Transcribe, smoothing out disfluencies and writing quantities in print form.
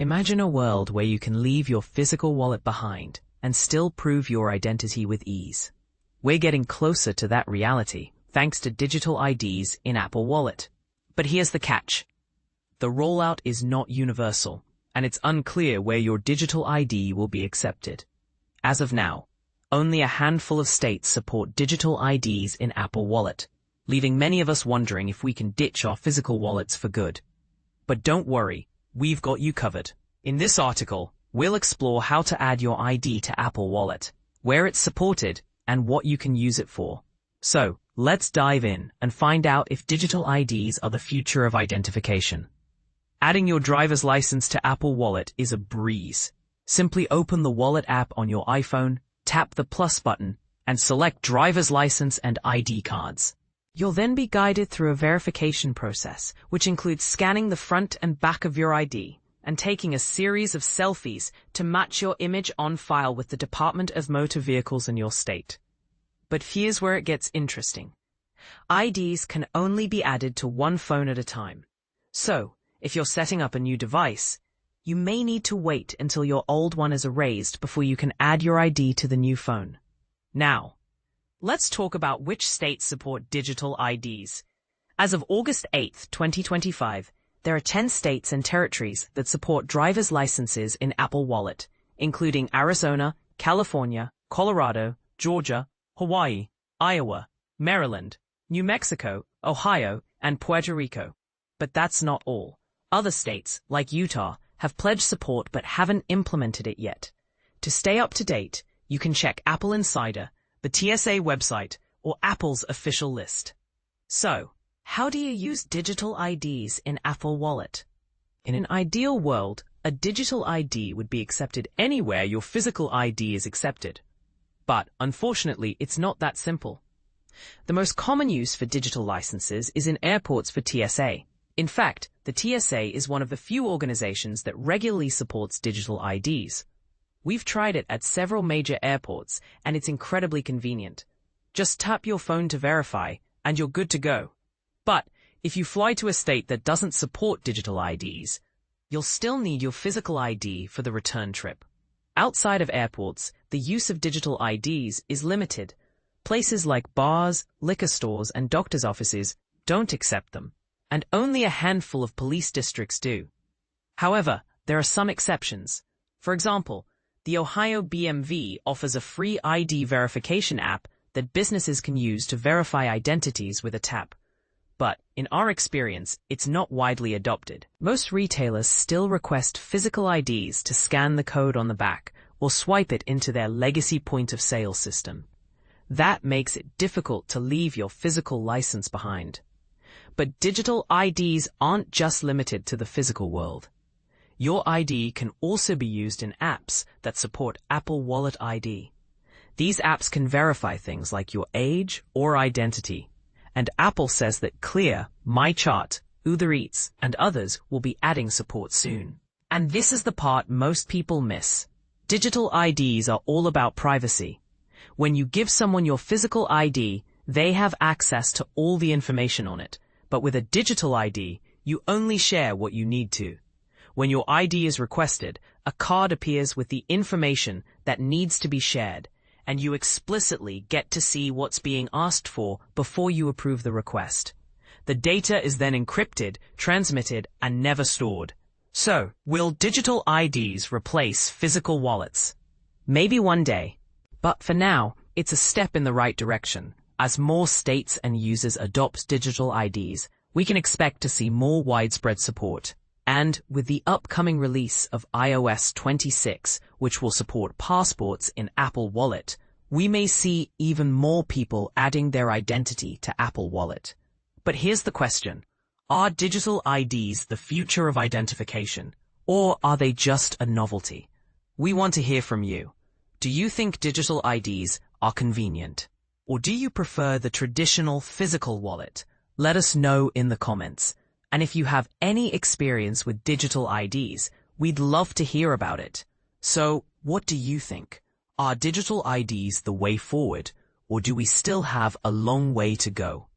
Imagine a world where you can leave your physical wallet behind and still prove your identity with ease. We're getting closer to that reality thanks to digital IDs in Apple Wallet. But here's the catch. The rollout is not universal, and it's unclear where your digital ID will be accepted. As of now, only a handful of states support digital IDs in Apple Wallet, leaving many of us wondering if we can ditch our physical wallets for good. But don't worry, we've got you covered. In this article, we'll explore how to add your ID to Apple Wallet, where it's supported, and what you can use it for. So, let's dive in and find out if digital IDs are the future of identification. Adding your driver's license to Apple Wallet is a breeze. Simply open the Wallet app on your iPhone, tap the plus button, and select driver's license and ID cards. You'll then be guided through a verification process, which includes scanning the front and back of your ID and taking a series of selfies to match your image on file with the Department of Motor Vehicles in your state. But here's where it gets interesting. IDs can only be added to one phone at a time. So, if you're setting up a new device, you may need to wait until your old one is erased before you can add your ID to the new phone. Now, let's talk about which states support digital IDs. As of August 8, 2025, there are 10 states and territories that support driver's licenses in Apple Wallet, including Arizona, California, Colorado, Georgia, Hawaii, Iowa, Maryland, New Mexico, Ohio, and Puerto Rico. But that's not all. Other states, like Utah, have pledged support but haven't implemented it yet. To stay up to date, you can check Apple Insider, the TSA website, or Apple's official list. So, how do you use digital IDs in Apple Wallet? In an ideal world, a digital ID would be accepted anywhere your physical ID is accepted. But, unfortunately, it's not that simple. The most common use for digital licenses is in airports for TSA. In fact, the TSA is one of the few organizations that regularly supports digital IDs. We've tried it at several major airports, and it's incredibly convenient. Just tap your phone to verify, and you're good to go. But if you fly to a state that doesn't support digital IDs, you'll still need your physical ID for the return trip. Outside of airports, the use of digital IDs is limited. Places like bars, liquor stores, and doctor's offices don't accept them, and only a handful of police districts do. However, there are some exceptions. For example, the Ohio BMV offers a free ID verification app that businesses can use to verify identities with a tap. But, in our experience, it's not widely adopted. Most retailers still request physical IDs to scan the code on the back or swipe it into their legacy point-of-sale system. That makes it difficult to leave your physical license behind. But digital IDs aren't just limited to the physical world. Your ID can also be used in apps that support Apple Wallet ID. These apps can verify things like your age or identity. And Apple says that Clear, MyChart, Uber Eats, and others will be adding support soon. And this is the part most people miss. Digital IDs are all about privacy. When you give someone your physical ID, they have access to all the information on it. But with a digital ID, you only share what you need to. When your ID is requested, a card appears with the information that needs to be shared, and you explicitly get to see what's being asked for before you approve the request. The data is then encrypted, transmitted, and never stored. So, will digital IDs replace physical wallets? Maybe one day. But for now, it's a step in the right direction. As more states and users adopt digital IDs, we can expect to see more widespread support. And with the upcoming release of iOS 26, which will support passports in Apple Wallet, we may see even more people adding their identity to Apple Wallet. But here's the question. Are digital IDs the future of identification, or are they just a novelty? We want to hear from you. Do you think digital IDs are convenient? Or do you prefer the traditional physical wallet? Let us know in the comments. And if you have any experience with digital IDs, we'd love to hear about it. So, what do you think? Are digital IDs the way forward, or do we still have a long way to go?